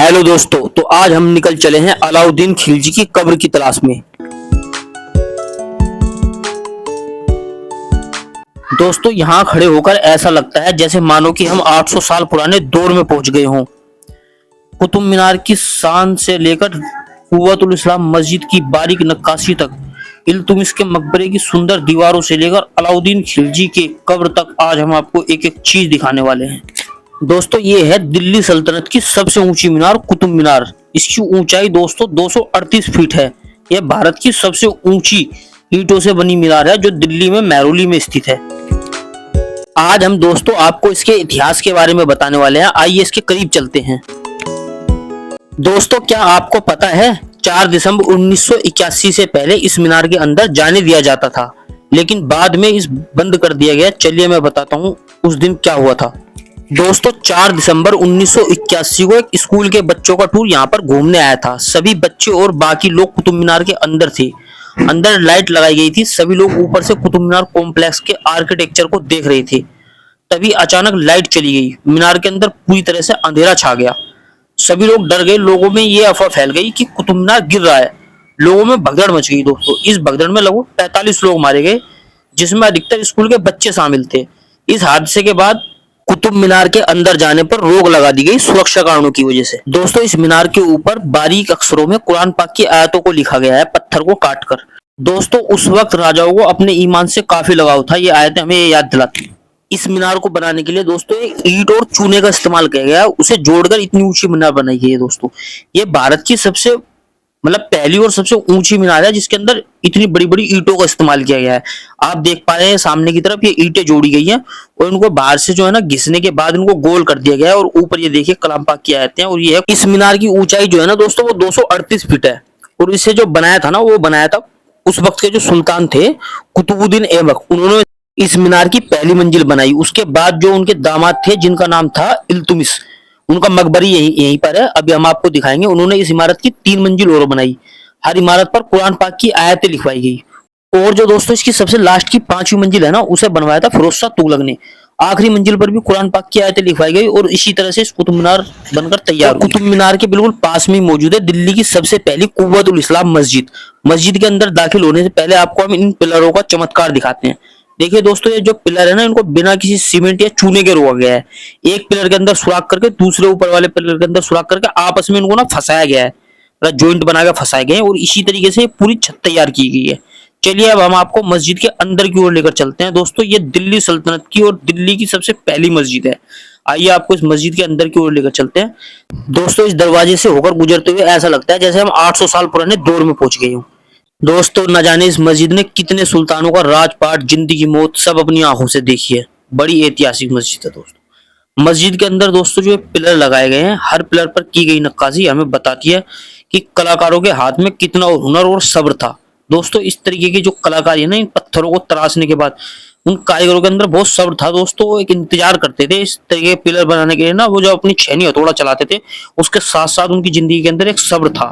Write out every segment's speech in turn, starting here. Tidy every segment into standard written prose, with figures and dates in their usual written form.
Hello दोस्तों, तो आज हम निकल चले हैं अलाउद्दीन खिलजी की कब्र की तलाश में। दोस्तों, यहाँ खड़े होकर ऐसा लगता है जैसे मानो कि हम 800 साल पुराने दौर में पहुंच गए हों। कुतुब मीनार की शान से लेकर कुव्वतुल इस्लाम मस्जिद की बारीक नक्काशी तक, इल्तुमिश के मकबरे की सुंदर दीवारों से लेकर अलाउद्दीन खिलजी के कब्र तक, आज हम आपको एक एक चीज दिखाने वाले हैं। दोस्तों, ये है दिल्ली सल्तनत की सबसे ऊंची मीनार कुतुब मीनार। इसकी ऊंचाई दोस्तों 238 फीट है। यह भारत की सबसे ऊंची ईंटों से बनी मीनार है जो दिल्ली में महरौली में स्थित है। आज हम दोस्तों आपको इसके इतिहास के बारे में बताने वाले हैं। आइए इसके करीब चलते हैं। दोस्तों, क्या आपको पता है 4 दिसंबर 1981 से पहले इस मीनार के अंदर जाने दिया जाता था, लेकिन बाद में इस बंद कर दिया गया। चलिए मैं बताता हूँ उस दिन क्या हुआ था। दोस्तों, 4 दिसंबर 1981 को एक स्कूल के बच्चों का टूर यहाँ पर घूमने आया था। सभी बच्चे और बाकी लोग कुतुब मीनार के अंदर थे। अंदर लाइट लगाई गई थी। सभी लोग ऊपर से कुतुब मीनार कॉम्प्लेक्स के आर्किटेक्चर को देख रहे थे। तभी अचानक लाइट चली गई। मीनार के अंदर पूरी तरह से अंधेरा छा गया। सभी लोग डर गए। लोगों में ये अफवाह फैल गई कि कुतुब मीनार गिर रहा है। लोगों में भगदड़ मच गई। दोस्तों, इस भगदड़ में लगभग 45 लोग मारे गए, जिसमें अधिकतर स्कूल के बच्चे शामिल थे। इस हादसे के बाद कुतुब मीनार के अंदर जाने पर रोक लगा दी गई सुरक्षा कारणों की वजह से। दोस्तों, इस मीनार के ऊपर बारीक अक्षरों में कुरान पाक की आयतों को लिखा गया है, पत्थर को काटकर। दोस्तों, उस वक्त राजाओं को अपने ईमान से काफी लगाव था। ये आयतें हमें ये याद दिलाती। इस मीनार को बनाने के लिए दोस्तों एक ईंट और चूने का इस्तेमाल किया गया है। उसे जोड़कर इतनी ऊंची मीनार बनाई गई है। दोस्तों, ये भारत की सबसे पहली और सबसे ऊंची मीनार है जिसके अंदर इतनी बड़ी बड़ी ईंटों का इस्तेमाल किया गया है। आप देख पा रहे हैं सामने की तरफ ये ईंटें जोड़ी गई हैं और इनको बाहर से जो है ना घिसने के बाद इनको गोल कर दिया गया है। और ऊपर ये देखिए कलाम पाक की आयतें हैं। और ये है इस मीनार की ऊंचाई जो है ना दोस्तों वो 238 फीट है। और इसे जो बनाया था ना वो बनाया था उस वक्त के जो सुल्तान थे कुतुबुद्दीन ऐबक। उन्होंने इस मीनार की पहली मंजिल बनाई। उसके बाद जो उनके दामाद थे जिनका नाम था इल्तुमिश, उनका मकबरी यहीं पर है। अभी हम आपको दिखाएंगे। उन्होंने इस इमारत की 3 मंजिल और बनाई। हर इमारत पर कुरान पाक की आयतें लिखवाई गई। और जो दोस्तों इसकी सबसे लास्ट की 5वीं मंजिल है ना उसे बनवाया था फिरोज शाह तुगलक ने। आखिरी मंजिल पर भी कुरान पाक की आयतें लिखवाई गई। और इसी तरह से इस कुतुब मीनार बनकर तैयार हुई। कुतुब मीनार के बिल्कुल पास में मौजूद है दिल्ली की सबसे पहली कुव्वतुल इस्लाम मस्जिद। मस्जिद के अंदर दाखिल होने से पहले आपको हम इन पिलरों का चमत्कार दिखाते हैं। देखिए दोस्तों, ये जो पिलर है ना इनको बिना किसी सीमेंट या चूने के रोका गया है। एक पिलर के अंदर सुराख करके दूसरे ऊपर वाले पिलर के अंदर सुराख करके आपस में इनको ना फंसाया गया है। जॉइंट बनाकर फंसाए गए हैं और इसी तरीके से पूरी छत तैयार की गई है। चलिए अब हम आपको मस्जिद के अंदर की ओर लेकर चलते हैं। दोस्तों, ये दिल्ली सल्तनत की और दिल्ली की सबसे पहली मस्जिद है। आइए आपको इस मस्जिद के अंदर की ओर लेकर चलते हैं। दोस्तों, इस दरवाजे से होकर गुजरते हुए ऐसा लगता है जैसे हम 800 साल पुराने दौर में पहुंच गए हों। दोस्तों, न जाने इस मस्जिद ने कितने सुल्तानों का राजपाट, जिंदगी, मौत सब अपनी आंखों से देखी है। बड़ी ऐतिहासिक मस्जिद है दोस्तों। मस्जिद के अंदर दोस्तों जो पिलर लगाए गए हैं, हर पिलर पर की गई नक्काशी हमें बताती है कि कलाकारों के हाथ में कितना हुनर और सब्र था। दोस्तों, इस तरीके की जो कलाकारी है ना इन पत्थरों को तराशने के बाद, उन कारीगरों के अंदर बहुत सब्र था। दोस्तों, वो एक इंतजार करते थे इस तरीके के पिलर बनाने के लिए ना। वो जो अपनी छेनी हथौड़ा चलाते थे उसके साथ साथ उनकी जिंदगी के अंदर एक सब्र था।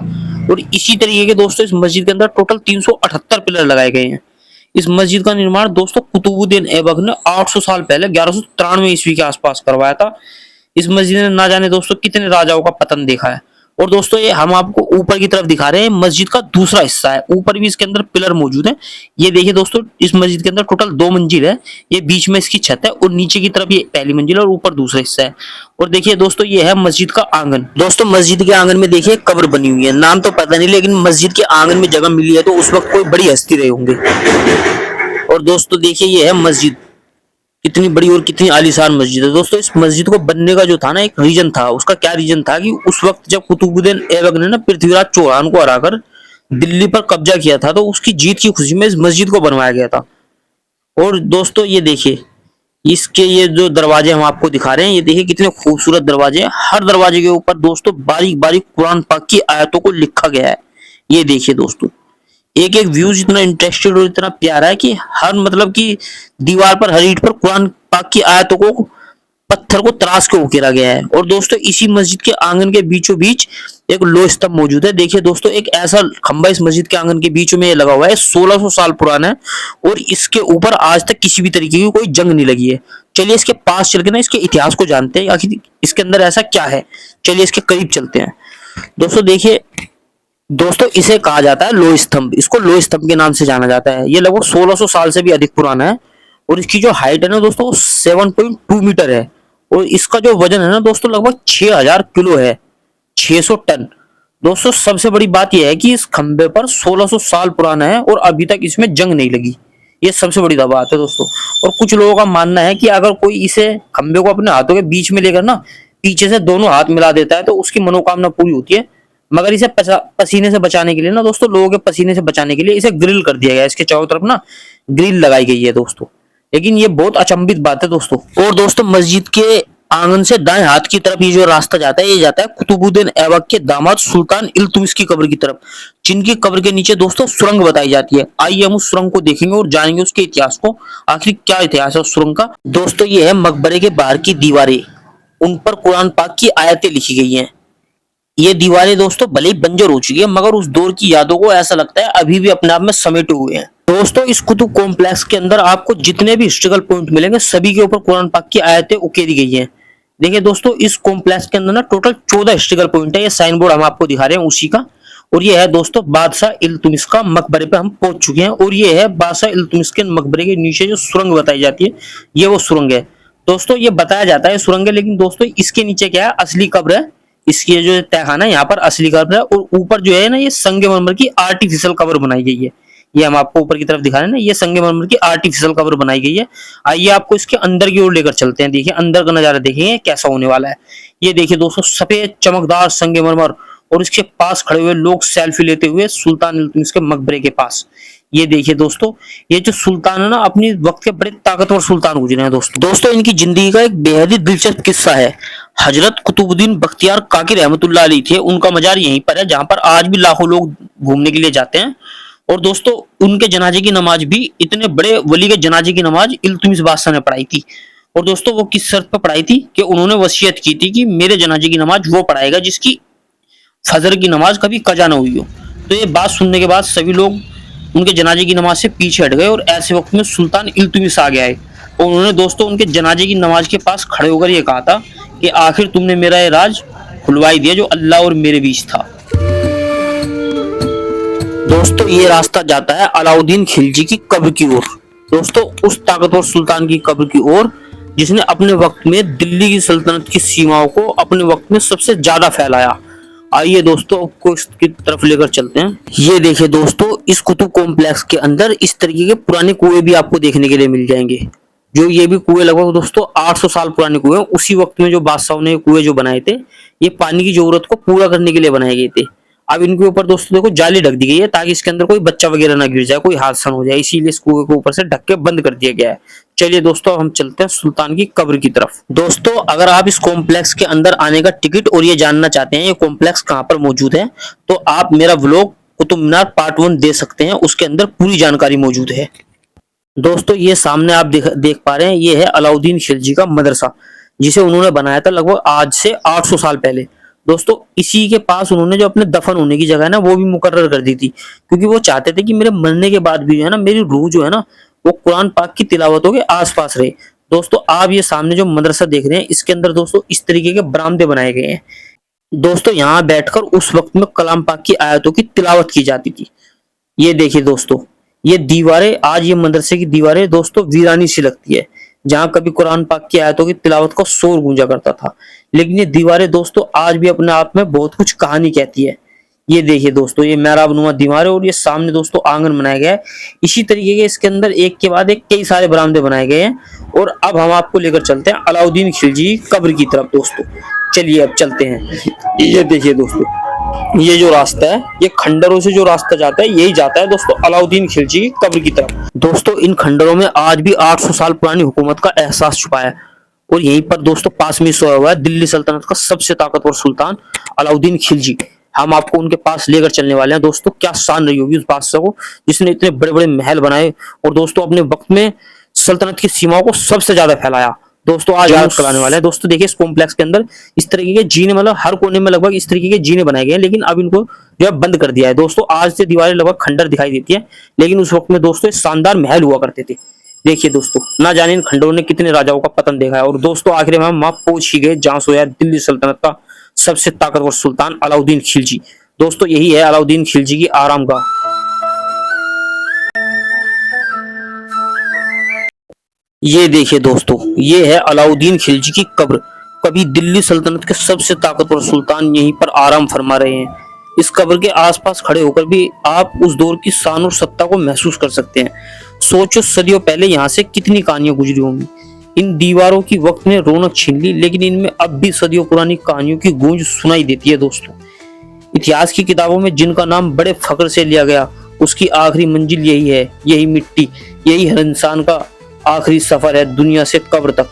और इसी तरीके के दोस्तों इस मस्जिद के अंदर टोटल 378 पिलर लगाए गए हैं। इस मस्जिद का निर्माण दोस्तों कुतुबुद्दीन ऐबक ने 800 साल पहले 1193 ईस्वी के आसपास करवाया था। इस मस्जिद ने ना जाने दोस्तों कितने राजाओं का पतन देखा है। और दोस्तों, ये हम आपको ऊपर की तरफ दिखा रहे हैं। मस्जिद का दूसरा हिस्सा है। ऊपर भी इसके अंदर पिलर मौजूद है। ये देखिए दोस्तों, इस मस्जिद के अंदर टोटल 2 मंजिल है। ये बीच में इसकी छत है और नीचे की तरफ ये पहली मंजिल और ऊपर दूसरा हिस्सा है। और देखिए दोस्तों, ये है मस्जिद का आंगन। दोस्तों, मस्जिद के आंगन में देखिए कब्र बनी हुई है। नाम तो पता नहीं, लेकिन मस्जिद के आंगन में जगह मिली है तो उस वक्त कोई बड़ी हस्ती रहे होंगे। और दोस्तों देखिए, ये है मस्जिद, कितनी बड़ी और कितनी आलीशान मस्जिद है। दोस्तों, इस मस्जिद को बनने का जो था ना एक रीजन था। उसका क्या रीजन था कि उस वक्त जब कुतुबुद्दीन ऐबक ने ना पृथ्वीराज चौहान को हराकर दिल्ली पर कब्जा किया था, तो उसकी जीत की खुशी में इस मस्जिद को बनवाया गया था। और दोस्तों, ये देखिए इसके ये जो दरवाजे हम आपको दिखा रहे हैं, ये देखिए कितने खूबसूरत दरवाजे हैं। हर दरवाजे के ऊपर दोस्तों बारीक बारीक कुरान पाक की आयतों को लिखा गया है। ये देखिए दोस्तों, एक एक व्यूज इतना इंटरेस्टेड और इतना प्यारा है कि हर कि दीवार पर, हर ईंट पर कुरान पाक की आयतों को पत्थर को तराश के उकेरा गया है। और दोस्तों इसी मस्जिद के आंगन के बीचों बीच एक लोह स्तंभ मौजूद है। देखिए दोस्तों, एक ऐसा खंभा इस मस्जिद के आंगन के बीच में लगा हुआ है, 1600 साल पुराना है और इसके ऊपर आज तक किसी भी तरीके की कोई जंग नहीं लगी है। चलिए इसके पास चल के ना इसके इतिहास को जानते हैं, आखिर इसके अंदर ऐसा क्या है। चलिए इसके करीब चलते हैं। दोस्तों देखिए, दोस्तों इसे कहा जाता है लोह स्तंभ, इसको लोह स्तंभ के नाम से जाना जाता है। ये लगभग 1600 साल से भी अधिक पुराना है और इसकी जो हाइट है ना दोस्तों, 7.2 मीटर है और इसका जो वजन है ना दोस्तों, लगभग 6000 किलो है, 600 टन। दोस्तों सबसे बड़ी बात यह है कि इस खंबे पर 1600 साल पुराना है और अभी तक इसमें जंग नहीं लगी। ये सबसे बड़ी बात है दोस्तों। और कुछ लोगों का मानना है कि अगर कोई इसे खंबे को अपने हाथों के बीच में लेकर ना पीछे से दोनों हाथ मिला देता है तो उसकी मनोकामना पूरी होती है। मगर इसे पसीने से बचाने के लिए ना दोस्तों, लोगों के पसीने से बचाने के लिए इसे ग्रिल कर दिया गया है। इसके चारों तरफ ना ग्रिल लगाई गई है दोस्तों। लेकिन ये बहुत अचंभित बात है दोस्तों। और दोस्तों मस्जिद के आंगन से दाएं हाथ की तरफ ये जो रास्ता जाता है, ये जाता है कुतुबुद्दीन ऐबक के दामाद सुल्तान इल्तुमिश की कब्र की तरफ, जिनकी कब्र के नीचे दोस्तों सुरंग बताई जाती है। आइए हम उस सुरंग को देखेंगे और जानेंगे उसके इतिहास को, आखिर क्या इतिहास है उस सुरंग का। दोस्तों ये है मकबरे के बाहर की दीवारें, उन पर कुरान पाक की आयतें लिखी गई हैं। ये दीवारें दोस्तों भले ही बंजर हो चुकी है, मगर उस दौर की यादों को ऐसा लगता है अभी भी अपने आप में समेटे हुए हैं। दोस्तों इस कुतुब कॉम्प्लेक्स के अंदर आपको जितने भी हिस्ट्रिकल पॉइंट मिलेंगे, सभी के ऊपर कुरान पाक की आयतें उकेरी गई हैं। देखिए दोस्तों, इस कॉम्प्लेक्स के अंदर ना टोटल 14 हिस्ट्रिकल पॉइंट है। ये साइन बोर्ड हम आपको दिखा रहे हैं उसी का। और ये है दोस्तों बादशाह इल्तुमिश का मकबरे पे हम पहुंच चुके हैं। और ये है बादशाह इल्तुमिश के मकबरे के नीचे जो सुरंग बताई जाती है, ये वो सुरंग है दोस्तों। ये बताया जाता है सुरंग है, लेकिन दोस्तों इसके नीचे क्या है, असली कब्र है। इसकी जो तहखाना है यहाँ पर असली कब्र है और ऊपर जो है ना, ये संगमरमर की आर्टिफिशियल कब्र बनाई गई है। ये हम आपको ऊपर की तरफ दिखा रहे हैं ना, ये संगमरमर की आर्टिफिशियल कब्र बनाई गई है। आइए आपको इसके अंदर की ओर लेकर चलते हैं। देखिए अंदर का नजारा देखिए कैसा होने वाला है। ये देखिए दोस्तों, सफेद चमकदार संगमरमर और इसके पास खड़े हुए लोग सेल्फी लेते हुए सुल्तान इल्तुमिश के मकबरे के पास। ये देखिए दोस्तों, ये जो सुल्तान है ना, अपनी वक्त के बड़े ताकतवर सुल्तान गुजरे हैं दोस्तों इनकी जिंदगी का एक बेहद ही दिलचस्प किस्सा है। हजरत कुतुबुद्दीन बख्तियार काकी रहमतुल्लाह अलैह थे, उनका मजार यहीं पर है, जहां पर आज भी लाखों लोग घूमने के लिए जाते हैं। और दोस्तों उनके जनाजे की नमाज भी, इतने बड़े वली के जनाजे की नमाज इल्तुमिश बादशाह ने पढ़ाई थी। और दोस्तों वो किस शर्त पर पढ़ाई थी कि उन्होंने वसीयत की थी कि मेरे जनाजे की नमाज वो पढ़ाएगा जिसकी फजर की नमाज कभी कजा ना हुई हो। तो ये बात सुनने के बाद सभी लोग उनके जनाजे की नमाज से पीछे हट गए और ऐसे वक्त में सुल्तान इल्तुमिश आ गया है। और उन्होंने दोस्तों उनके जनाजे की नमाज के पास खड़े होकर ये कहा था कि आखिर तुमने मेरा ये राज खुलवाई दिया जो अल्लाह और मेरे बीच था। दोस्तों ये रास्ता जाता है अलाउद्दीन खिलजी की कब्र की ओर। दोस्तों उस ताकतवर सुल्तान की कब्र की ओर जिसने अपने वक्त में दिल्ली की सल्तनत की सीमाओं को अपने वक्त में सबसे ज्यादा फैलाया। आइए दोस्तों आपको इसकी तरफ लेकर चलते हैं। ये देखिए दोस्तों, इस कुतुब कॉम्प्लेक्स के अंदर इस तरीके के पुराने कुएं भी आपको देखने के लिए मिल जाएंगे। जो ये भी कुएं लगभग दोस्तों 800 साल पुराने कुएं, उसी वक्त में जो बादशाहों ने कुएं जो बनाए थे, ये पानी की जरूरत को पूरा करने के लिए बनाए गए थे। अब इनके ऊपर दोस्तों देखो जाली ढक दी गई है ताकि इसके अंदर कोई बच्चा वगैरह ना गिर जाए, कोई हादसा हो जाए, इसीलिए इस कुएं को ऊपर से ढक के बंद कर दिया गया है। चलिए दोस्तों हम चलते हैं सुल्तान की कब्र की तरफ। दोस्तों अगर आप इस कॉम्प्लेक्स के अंदर आने का टिकट और ये जानना चाहते हैं ये कॉम्प्लेक्स कहाँ पर मौजूद है, तो आप मेरा व्लॉग कुतुब मीनार पार्ट 1 दे सकते हैं, उसके अंदर पूरी जानकारी मौजूद है। दोस्तों ये सामने आप देख पा रहे हैं, ये है अलाउद्दीन खिलजी का मदरसा, जिसे उन्होंने बनाया था लगभग आज से 800 साल पहले। दोस्तों इसी के पास उन्होंने जो अपने दफन होने की जगह है ना, वो भी मुकर्रर कर दी थी, क्योंकि वो चाहते थे कि मेरे मरने के बाद भी जो है ना, मेरी रूह जो है ना, वो कुरान पाक की तिलावतों के आसपास रहे। दोस्तों आप ये सामने जो मदरसा देख रहे हैं, इसके अंदर दोस्तों इस तरीके के बरामदे बनाए गए हैं। दोस्तों यहाँ बैठकर उस वक्त में कलाम पाक की आयतों की तिलावत की जाती थी। ये देखिए दोस्तों, ये दीवारें, आज ये मदरसे की दीवारें दोस्तों वीरानी सी लगती है, जहां कभी कुरान पाक की आयतों की तिलावत का शोर गूंजा करता था। लेकिन ये दीवारें दोस्तों आज भी अपने आप में बहुत कुछ कहानी कहती है। ये देखिए दोस्तों, ये मेहराब नुमा दीवारें और ये सामने दोस्तों आंगन बनाया गया है। इसी तरीके के इसके अंदर एक के बाद एक कई सारे बरामदे बनाए गए हैं। और अब हम आपको लेकर चलते हैं अलाउद्दीन खिलजी कब्र की तरफ। दोस्तों चलिए अब चलते हैं। ये देखिए दोस्तों, ये जो रास्ता है, ये खंडरों से जो रास्ता जाता है, यही जाता है दोस्तों अलाउद्दीन खिलजी की कब्र की तरफ। दोस्तों इन खंडरों में आज भी 800 साल पुरानी हुकूमत का एहसास छुपा है। और यहीं पर दोस्तों पास में सोया हुआ है दिल्ली सल्तनत का सबसे ताकतवर सुल्तान अलाउद्दीन खिलजी। हम आपको उनके पास लेकर चलने वाले हैं। दोस्तों क्या शान रही होगी उस बादशाह को, जिसने इतने बड़े बड़े महल बनाए और दोस्तों अपने वक्त में सल्तनत की सीमाओं को सबसे ज्यादा फैलाया। दोस्तों आज याद कराने वाला है। दोस्तों देखिए इस कॉम्प्लेक्स के अंदर इस तरीके के जीने, मतलब हर कोने में लगभग इस तरीके के जीने बनाए गए हैं, लेकिन अब इनको जो है बंद कर दिया है। दोस्तों आज से दीवारें लगभग खंडर दिखाई देती है, लेकिन उस वक्त में दोस्तों ये शानदार महल हुआ करते थे। देखिए दोस्तों, ना जाने इन खंडरों ने कितने राजाओं का पतन देखा है। और दोस्तों आखिर में हम वहां पहुंच ही गए जहां सोया दिल्ली सल्तनत का सबसे ताकतवर सुल्तान अलाउद्दीन खिलजी। दोस्तों यही है अलाउद्दीन खिलजी की आरामगाह। ये देखिए दोस्तों, ये है अलाउद्दीन खिलजी की कब्र। कभी दिल्ली सल्तनत के सबसे ताकतवर सुल्तान यहीं पर आराम फरमा रहे हैं। इस कब्र के आसपास खड़े होकर भी आप उस दौर की शान और सत्ता को महसूस कर सकते हैं। सोचो सदियों पहले यहाँ से कितनी कहानियां गुजरी होंगी। इन दीवारों की वक्त ने रौनक छीन ली, लेकिन इनमें अब भी सदियों पुरानी कहानियों की गूंज सुनाई देती है। दोस्तों इतिहास की किताबों में जिनका नाम बड़े फख्र से लिया गया, उसकी आखिरी मंजिल यही है, यही मिट्टी, यही हर इंसान का आखिरी सफर है दुनिया से कब्र तक।